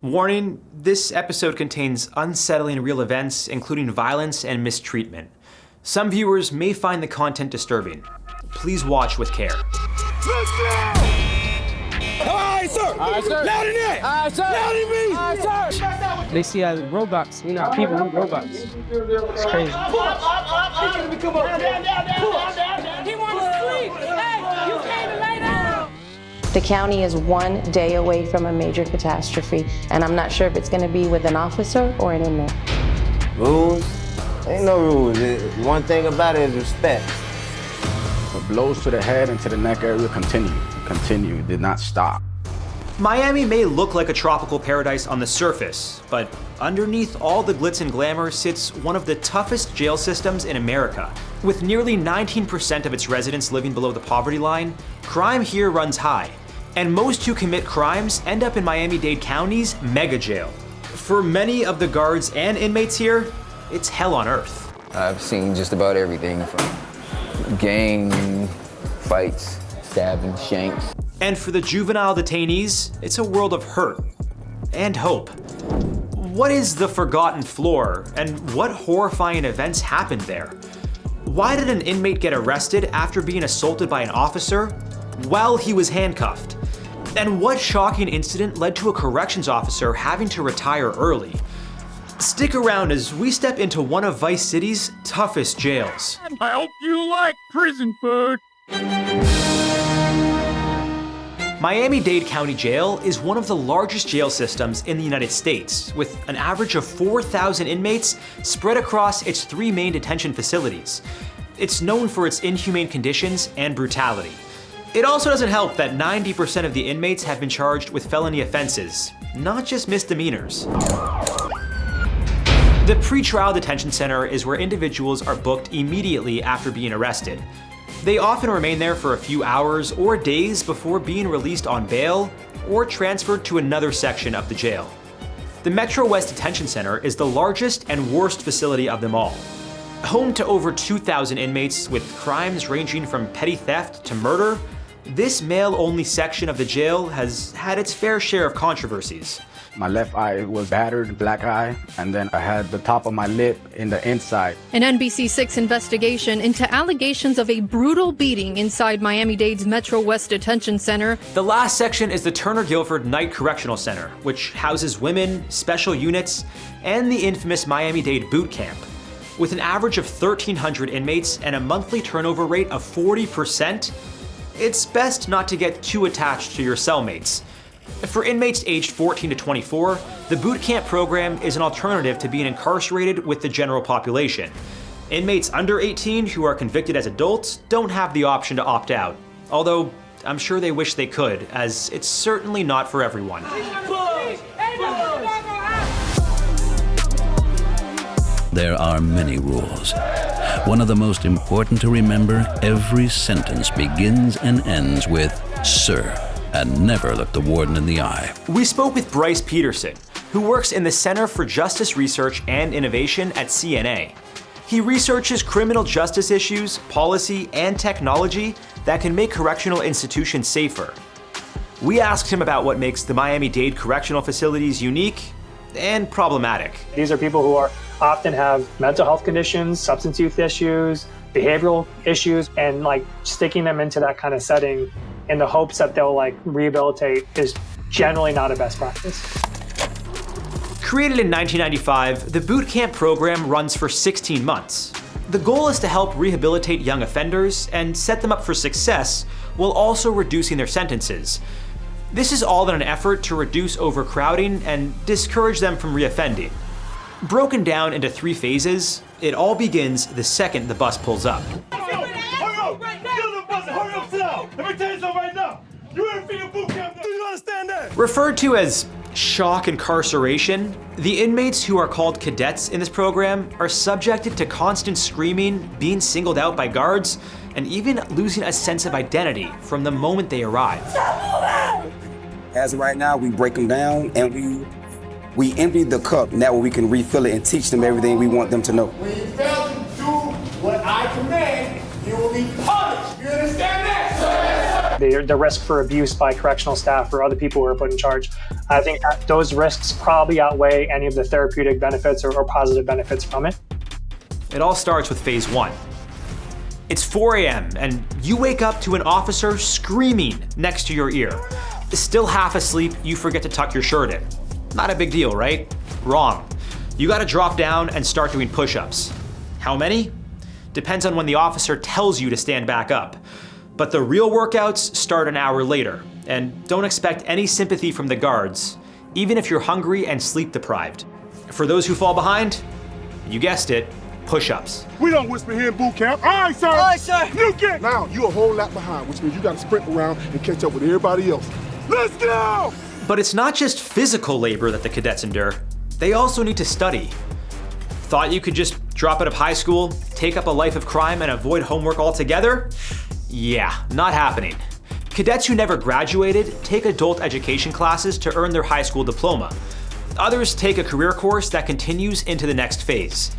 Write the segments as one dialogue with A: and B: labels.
A: Warning, this episode contains unsettling real events, including violence and mistreatment. Some viewers may find the content disturbing. Please watch with care.
B: Aye, sir! Aye, sir! Louder than that! Aye, sir! Louder than me! Aye, sir!
C: They see us as robots, you know, people with robots. It's crazy.
D: He wants to sleep! Hey, you came to lay down!
E: The county is one day away from a major catastrophe, and I'm not sure if it's going to be with an officer or an inmate.
F: Rules? Ain't no rules. One thing about it is respect.
G: The blows to the head and to the neck area continue, did not stop.
A: Miami may look like a tropical paradise on the surface, but underneath all the glitz and glamour sits one of the toughest jail systems in America. With nearly 19% of its residents living below the poverty line, crime here runs high, and most who commit crimes end up in Miami-Dade County's mega jail. For many of the guards and inmates here, it's hell on earth.
H: I've seen just about everything from gang fights, stabbing, shanks.
A: And for the juvenile detainees, it's a world of hurt and hope. What is the forgotten floor, and what horrifying events happened there? Why did an inmate get arrested after being assaulted by an officer while he was handcuffed? And what shocking incident led to a corrections officer having to retire early? Stick around as we step into one of Vice City's toughest jails.
B: I hope you like prison food.
A: Miami-Dade County Jail is one of the largest jail systems in the United States, with an average of 4,000 inmates spread across its three main detention facilities. It's known for its inhumane conditions and brutality. It also doesn't help that 90% of the inmates have been charged with felony offenses, not just misdemeanors. The pretrial detention center is where individuals are booked immediately after being arrested. They often remain there for a few hours or days before being released on bail or transferred to another section of the jail. The Metro West Detention Center is the largest and worst facility of them all. Home to over 2,000 inmates with crimes ranging from petty theft to murder, this male-only section of the jail has had its fair share of controversies.
G: My left eye was battered, black eye, and then I had the top of my lip in the inside.
I: An NBC6 investigation into allegations of a brutal beating inside Miami-Dade's Metro West Detention Center.
A: The last section is the Turner Guilford Night Correctional Center, which houses women, special units, and the infamous Miami-Dade Bootcamp. With an average of 1,300 inmates and a monthly turnover rate of 40%, it's best not to get too attached to your cellmates. For inmates aged 14 to 24, the boot camp program is an alternative to being incarcerated with the general population. Inmates under 18 who are convicted as adults don't have the option to opt out, although I'm sure they wish they could, as it's certainly not for everyone.
J: There are many rules. One of the most important to remember, every sentence begins and ends with "Sir," and never look the warden in the eye.
A: We spoke with Bryce Peterson, who works in the Center for Justice Research and Innovation at CNA. He researches criminal justice issues, policy, and technology that can make correctional institutions safer. We asked him about what makes the Miami-Dade correctional facilities unique and problematic.
K: These are people who often have mental health conditions, substance use issues, behavioral issues, and sticking them into that kind of setting in the hopes that they'll rehabilitate is generally not a best practice.
A: Created in 1995, the boot camp program runs for 16 months. The goal is to help rehabilitate young offenders and set them up for success while also reducing their sentences. This is all in an effort to reduce overcrowding and discourage them from reoffending. Broken down into 3 phases, it all begins the second the bus pulls up. Referred to as shock incarceration, the inmates who are called cadets in this program are subjected to constant screaming, being singled out by guards, and even losing a sense of identity from the moment they arrive.
L: As of right now, we break them down and we empty the cup, and that way we can refill it and teach them everything we want them to know.
B: When you fail to do what I command, you will be punished. You understand that?
K: The risk for abuse by correctional staff or other people who are put in charge I think that those risks probably outweigh any of the therapeutic benefits or positive benefits from it.
A: It all starts with phase 1. It's 4 a.m. and you wake up to an officer screaming next to your ear. Still half asleep, you forget to tuck your shirt in. Not a big deal, right? Wrong. You gotta drop down and start doing push-ups. How many? Depends on when the officer tells you to stand back up. But the real workouts start an hour later, and don't expect any sympathy from the guards, even if you're hungry and sleep deprived. For those who fall behind, you guessed it, push-ups.
B: We don't whisper here in boot camp. All right, sir.
D: All right, sir.
B: You get. Now, you a whole lap behind, which means you got to sprint around and catch up with everybody else. Let's go!
A: But it's not just physical labor that the cadets endure. They also need to study. Thought you could just drop out of high school, take up a life of crime, and avoid homework altogether? Yeah, not happening. Cadets who never graduated take adult education classes to earn their high school diploma. Others take a career course that continues into the next phase.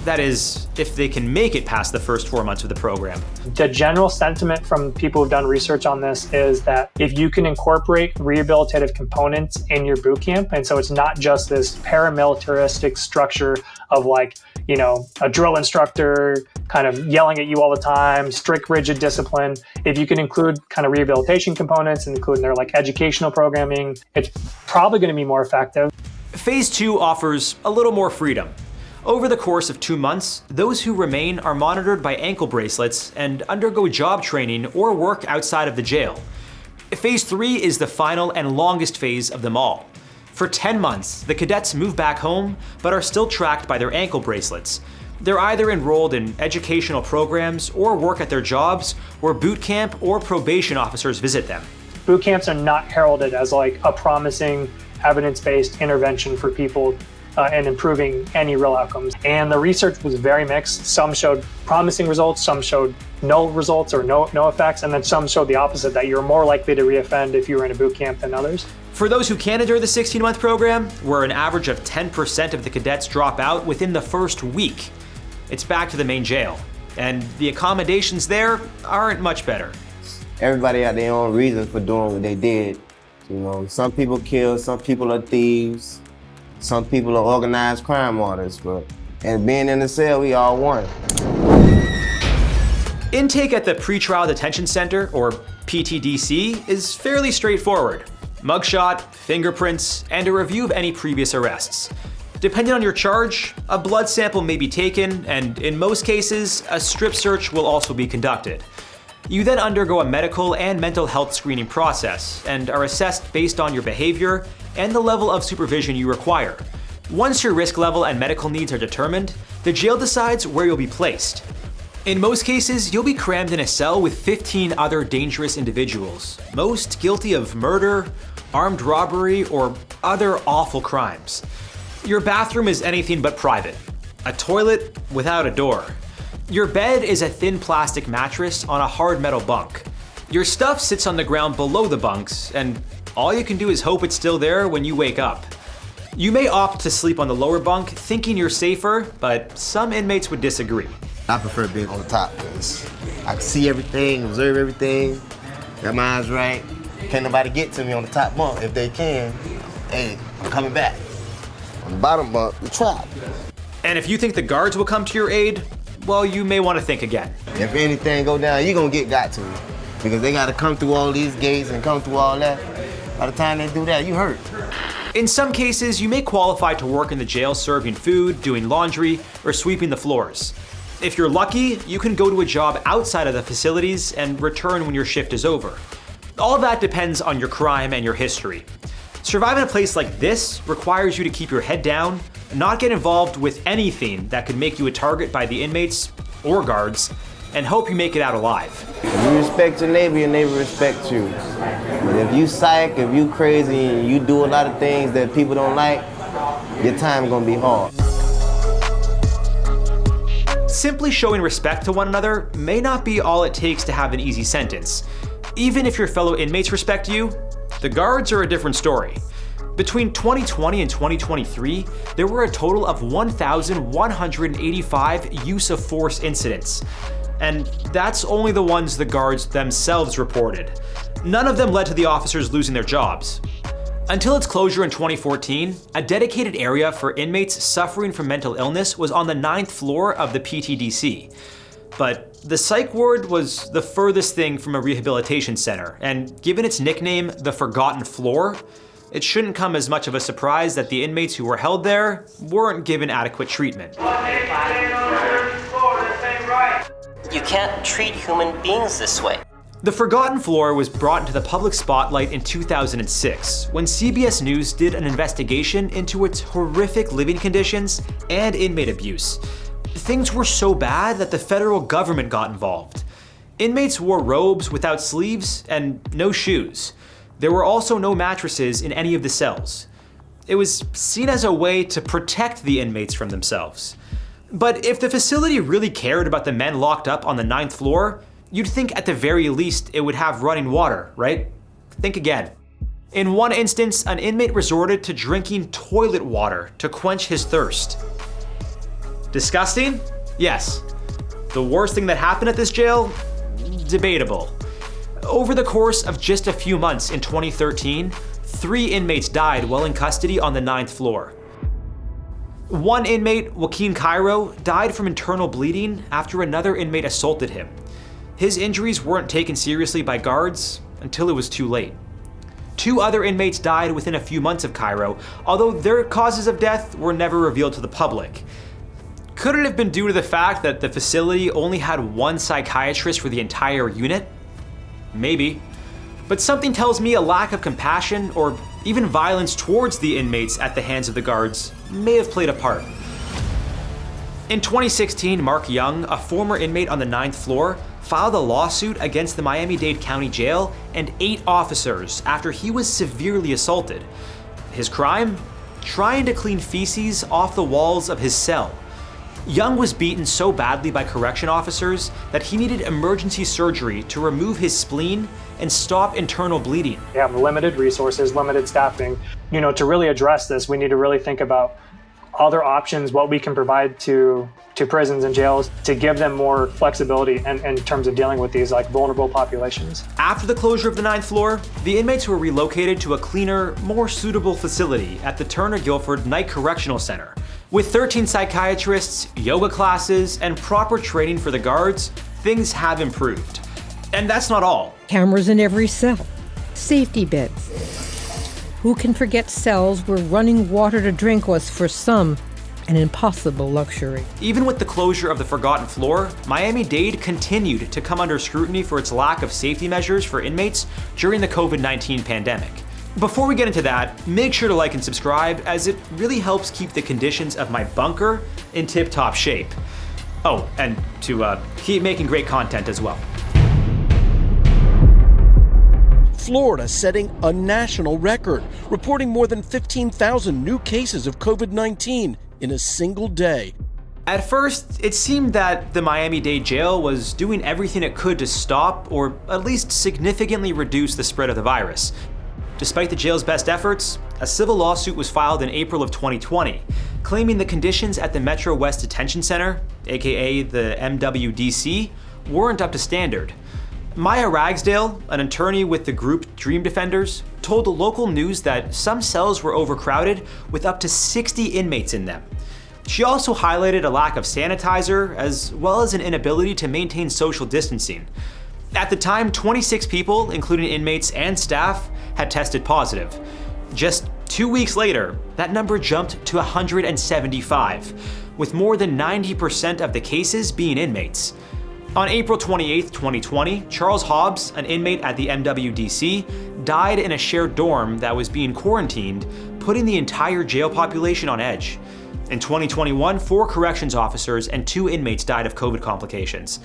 A: That is, if they can make it past the first 4 months of the program.
K: The general sentiment from people who've done research on this is that if you can incorporate rehabilitative components in your boot camp, and so it's not just this paramilitaristic structure of like, you know, a drill instructor kind of yelling at you all the time, strict, rigid discipline. If you can include kind of rehabilitation components and include their like educational programming, it's probably going to be more effective.
A: Phase 2 offers a little more freedom. Over the course of 2 months, those who remain are monitored by ankle bracelets and undergo job training or work outside of the jail. Phase 3 is the final and longest phase of them all. For 10 months, the cadets move back home, but are still tracked by their ankle bracelets. They're either enrolled in educational programs or work at their jobs, where boot camp or probation officers visit them.
K: Boot camps are not heralded as like a promising evidence-based intervention for people and improving any real outcomes. And the research was very mixed. Some showed promising results, some showed no results or no effects, and then some showed the opposite, that you're more likely to reoffend if you were in a boot camp than others.
A: For those who can endure the 16-month program, where an average of 10% of the cadets drop out within the first week, it's back to the main jail. And the accommodations there aren't much better.
F: Everybody had their own reasons for doing what they did. You know, some people kill, some people are thieves, some people are organized crime artists, and being in the cell, we all one.
A: Intake at the Pretrial Detention Center, or PTDC, is fairly straightforward. Mugshot, fingerprints, and a review of any previous arrests. Depending on your charge, a blood sample may be taken, and in most cases, a strip search will also be conducted. You then undergo a medical and mental health screening process and are assessed based on your behavior and the level of supervision you require. Once your risk level and medical needs are determined, the jail decides where you'll be placed. In most cases, you'll be crammed in a cell with 15 other dangerous individuals, most guilty of murder, armed robbery, or other awful crimes. Your bathroom is anything but private, a toilet without a door. Your bed is a thin plastic mattress on a hard metal bunk. Your stuff sits on the ground below the bunks, and all you can do is hope it's still there when you wake up. You may opt to sleep on the lower bunk thinking you're safer, but some inmates would disagree.
F: I prefer being on the top because I can see everything, observe everything, got my eyes right. Can't nobody get to me on the top bunk. If they can, hey, I'm coming back. On the bottom bunk, the trap.
A: And if you think the guards will come to your aid, well, you may want to think again.
F: If anything go down, you're gonna get got to it. Because they gotta come through all these gates and come through all that. By the time they do that, you hurt.
A: In some cases, you may qualify to work in the jail serving food, doing laundry, or sweeping the floors. If you're lucky, you can go to a job outside of the facilities and return when your shift is over. All that depends on your crime and your history. Surviving a place like this requires you to keep your head down, not get involved with anything that could make you a target by the inmates or guards, and hope you make it out alive.
F: If you respect your neighbor respects you. But if you psych, if you crazy, and you do a lot of things that people don't like, your time's gonna be hard.
A: Simply showing respect to one another may not be all it takes to have an easy sentence. Even if your fellow inmates respect you, the guards are a different story. Between 2020 and 2023, there were a total of 1,185 use of force incidents. And that's only the ones the guards themselves reported. None of them led to the officers losing their jobs. Until its closure in 2014, a dedicated area for inmates suffering from mental illness was on the 9th floor of the PTDC. But the psych ward was the furthest thing from a rehabilitation center, and given its nickname, the Forgotten Floor, it shouldn't come as much of a surprise that the inmates who were held there weren't given adequate treatment.
M: You can't treat human beings this way.
A: The Forgotten Floor was brought into the public spotlight in 2006 when CBS News did an investigation into its horrific living conditions and inmate abuse. Things were so bad that the federal government got involved. Inmates wore robes without sleeves and no shoes. There were also no mattresses in any of the cells. It was seen as a way to protect the inmates from themselves. But if the facility really cared about the men locked up on the 9th floor, you'd think at the very least it would have running water, right? Think again. In one instance, an inmate resorted to drinking toilet water to quench his thirst. Disgusting? Yes. The worst thing that happened at this jail? Debatable. Over the course of just a few months in 2013, 3 inmates died while in custody on the 9th floor. One inmate, Joaquin Cairo, died from internal bleeding after another inmate assaulted him. His injuries weren't taken seriously by guards until it was too late. 2 other inmates died within a few months of Cairo, although their causes of death were never revealed to the public. Could it have been due to the fact that the facility only had 1 psychiatrist for the entire unit? Maybe. But something tells me a lack of compassion or even violence towards the inmates at the hands of the guards may have played a part. In 2016, Mark Young, a former inmate on the 9th floor, filed a lawsuit against the Miami-Dade County Jail and 8 officers after he was severely assaulted. His crime? Trying to clean feces off the walls of his cell. Young was beaten so badly by correction officers that he needed emergency surgery to remove his spleen and stop internal bleeding.
K: We have limited resources, limited staffing. To really address this, we need to really think about other options, what we can provide to prisons and jails to give them more flexibility in terms of dealing with these vulnerable populations.
A: After the closure of the 9th floor, the inmates were relocated to a cleaner, more suitable facility at the Turner Guilford Night Correctional Center. With 13 psychiatrists, yoga classes, and proper training for the guards, things have improved. And that's not all.
N: Cameras in every cell, safety beds. Who can forget cells where running water to drink was, for some, an impossible luxury?
A: Even with the closure of the Forgotten Floor, Miami-Dade continued to come under scrutiny for its lack of safety measures for inmates during the COVID-19 pandemic. Before we get into that, make sure to like and subscribe, as it really helps keep the conditions of my bunker in tip-top shape. Oh, and to keep making great content as well.
O: Florida setting a national record, reporting more than 15,000 new cases of COVID-19 in a single day.
A: At first, it seemed that the Miami-Dade jail was doing everything it could to stop or at least significantly reduce the spread of the virus. Despite the jail's best efforts, a civil lawsuit was filed in April of 2020, claiming the conditions at the Metro West Detention Center, aka the MWDC, weren't up to standard. Maya Ragsdale, an attorney with the group Dream Defenders, told the local news that some cells were overcrowded with up to 60 inmates in them. She also highlighted a lack of sanitizer, as well as an inability to maintain social distancing. At the time, 26 people, including inmates and staff, had tested positive. Just 2 weeks later, that number jumped to 175, with more than 90% of the cases being inmates. On April 28, 2020, Charles Hobbs, an inmate at the MWDC, died in a shared dorm that was being quarantined, putting the entire jail population on edge. In 2021, 4 corrections officers and 2 inmates died of COVID complications.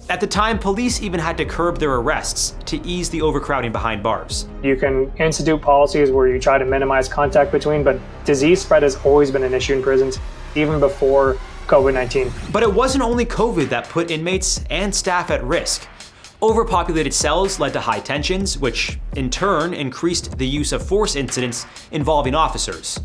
A: At the time, police even had to curb their arrests to ease the overcrowding behind bars.
K: You can institute policies where you try to minimize contact between, but disease spread has always been an issue in prisons, even before COVID-19.
A: But it wasn't only COVID that put inmates and staff at risk. Overpopulated cells led to high tensions, which in turn increased the use of force incidents involving officers.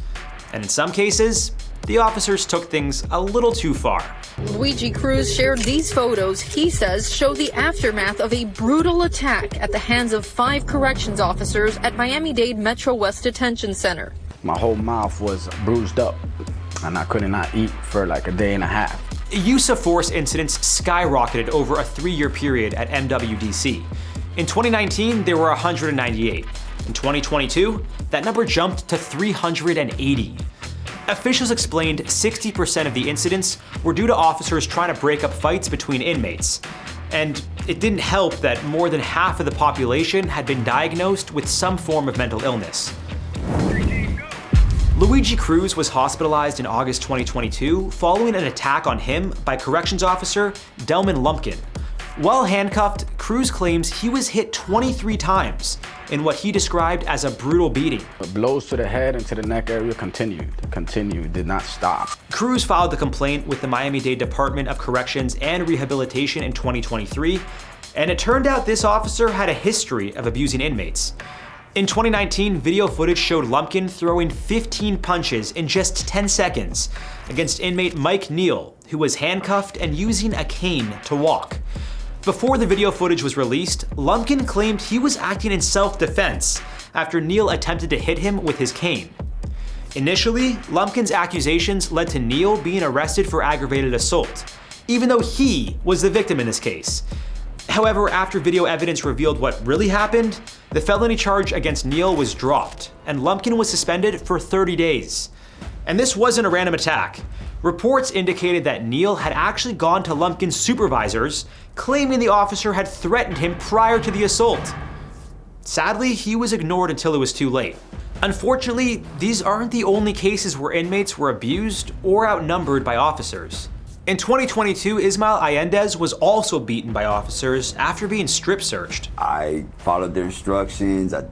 A: And in some cases, the officers took things a little too far.
I: Luigi Cruz shared these photos he says show the aftermath of a brutal attack at the hands of 5 corrections officers at Miami-Dade Metro West Detention Center.
G: My whole mouth was bruised up, and I could not eat for like a day and a half.
A: Use of force incidents skyrocketed over a 3-year period at MWDC. In 2019, there were 198. In 2022, that number jumped to 380. Officials explained 60% of the incidents were due to officers trying to break up fights between inmates. And it didn't help that more than half of the population had been diagnosed with some form of mental illness. Luigi Cruz was hospitalized in August 2022 following an attack on him by corrections officer Delman Lumpkin. While handcuffed, Cruz claims he was hit 23 times in what he described as a brutal beating.
G: The blows to the head and to the neck area continued, did not stop.
A: Cruz filed the complaint with the Miami-Dade Department of Corrections and Rehabilitation in 2023, and it turned out this officer had a history of abusing inmates. In 2019, video footage showed Lumpkin throwing 15 punches in just 10 seconds against inmate Mike Neal, who was handcuffed and using a cane to walk. Before the video footage was released, Lumpkin claimed he was acting in self-defense after Neal attempted to hit him with his cane. Initially, Lumpkin's accusations led to Neal being arrested for aggravated assault, even though he was the victim in this case. However, after video evidence revealed what really happened, the felony charge against Neal was dropped, and Lumpkin was suspended for 30 days. And this wasn't a random attack. Reports indicated that Neal had actually gone to Lumpkin's supervisors, claiming the officer had threatened him prior to the assault. Sadly, he was ignored until it was too late. Unfortunately, these aren't the only cases where inmates were abused or outnumbered by officers. In 2022, Ismael Allendez was also beaten by officers after being strip searched.
P: I followed their instructions, I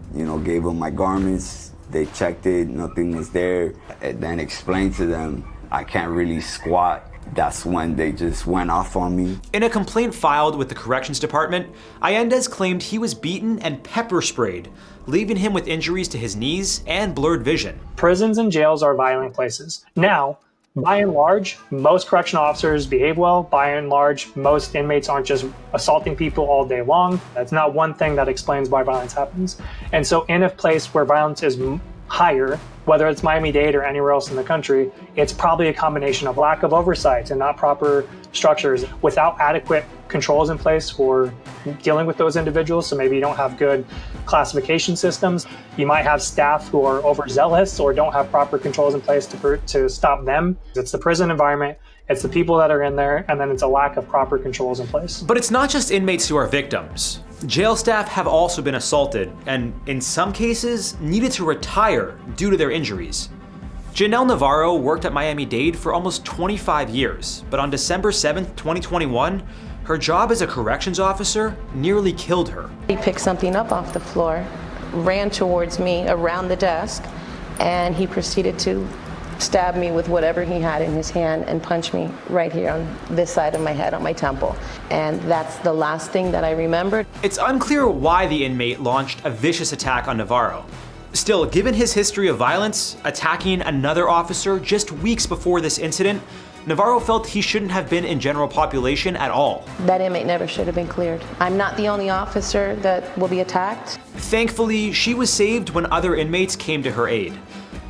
P: gave them my garments, they checked it, nothing was there, and then explained to them I can't really squat. That's when they just went off on me.
A: In a complaint filed with the Corrections Department, Allendez claimed he was beaten and pepper sprayed, leaving him with injuries to his knees and blurred vision.
K: Prisons and jails are violent places. Now, by and large, most correctional officers behave well. By and large, most inmates aren't just assaulting people all day long. That's not one thing that explains why violence happens. And so in a place where violence is higher, whether it's Miami-Dade or anywhere else in the country, it's probably a combination of lack of oversight and not proper structures without adequate controls in place for dealing with those individuals. So maybe you don't have good classification systems. You might have staff who are overzealous or don't have proper controls in place to stop them. It's the prison environment, it's the people that are in there, and then it's a lack of proper controls in place.
A: But it's not just inmates who are victims. Jail staff have also been assaulted and, in some cases, needed to retire due to their injuries. Janelle Navarro worked at Miami-Dade for almost 25 years, but on December 7th, 2021, her job as a corrections officer nearly killed her.
E: He picked something up off the floor, ran towards me around the desk, and he proceeded to stab me with whatever he had in his hand and punch me right here on this side of my head, on my temple. And that's the last thing that I remembered.
A: It's unclear why the inmate launched a vicious attack on Navarro. Still, given his history of violence, attacking another officer just weeks before this incident, Navarro felt he shouldn't have been in general population at all.
E: That inmate never should have been cleared. I'm not the only officer that will be attacked.
A: Thankfully, she was saved when other inmates came to her aid.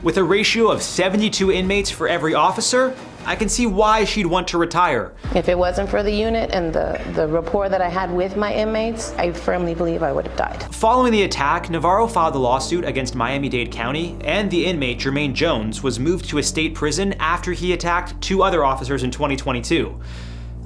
A: With a ratio of 72 inmates for every officer, I can see why she'd want to retire.
E: If it wasn't for the unit and the rapport that I had with my inmates, I firmly believe I would have died.
A: Following the attack, Navarro filed a lawsuit against Miami-Dade County, and the inmate, Jermaine Jones, was moved to a state prison after he attacked 2 other officers in 2022.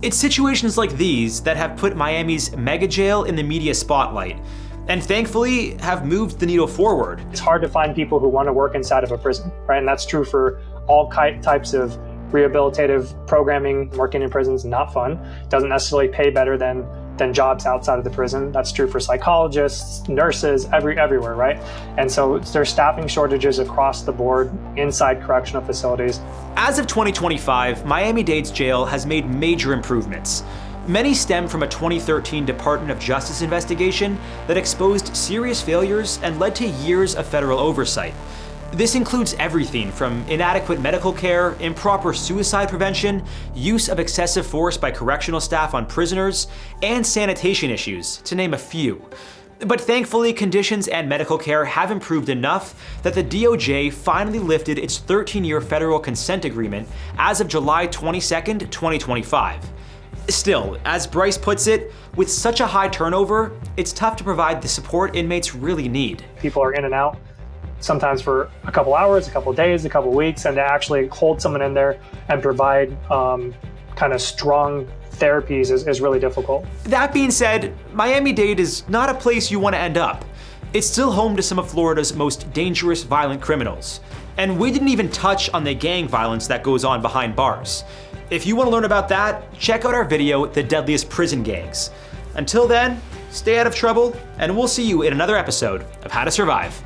A: It's situations like these that have put Miami's mega jail in the media spotlight, and thankfully have moved the needle forward.
K: It's hard to find people who want to work inside of a prison, right? And that's true for all types of rehabilitative programming. Working in prisons is not fun. Doesn't necessarily pay better than jobs outside of the prison. That's true for psychologists, nurses, everywhere, right? And so there's staffing shortages across the board inside correctional facilities.
A: As of 2025, Miami-Dade's jail has made major improvements. Many stem from a 2013 Department of Justice investigation that exposed serious failures and led to years of federal oversight. This includes everything from inadequate medical care, improper suicide prevention, use of excessive force by correctional staff on prisoners, and sanitation issues, to name a few. But thankfully, conditions and medical care have improved enough that the DOJ finally lifted its 13-year federal consent agreement as of July 22, 2025. Still, as Bryce puts it, with such a high turnover, it's tough to provide the support inmates really need.
K: People are in and out, sometimes for a couple hours, a couple days, a couple weeks, and to actually hold someone in there and provide kind of strong therapies is really difficult.
A: That being said, Miami-Dade is not a place you want to end up. It's still home to some of Florida's most dangerous violent criminals. And we didn't even touch on the gang violence that goes on behind bars. If you want to learn about that, check out our video, The Deadliest Prison Gangs. Until then, stay out of trouble, and we'll see you in another episode of How to Survive.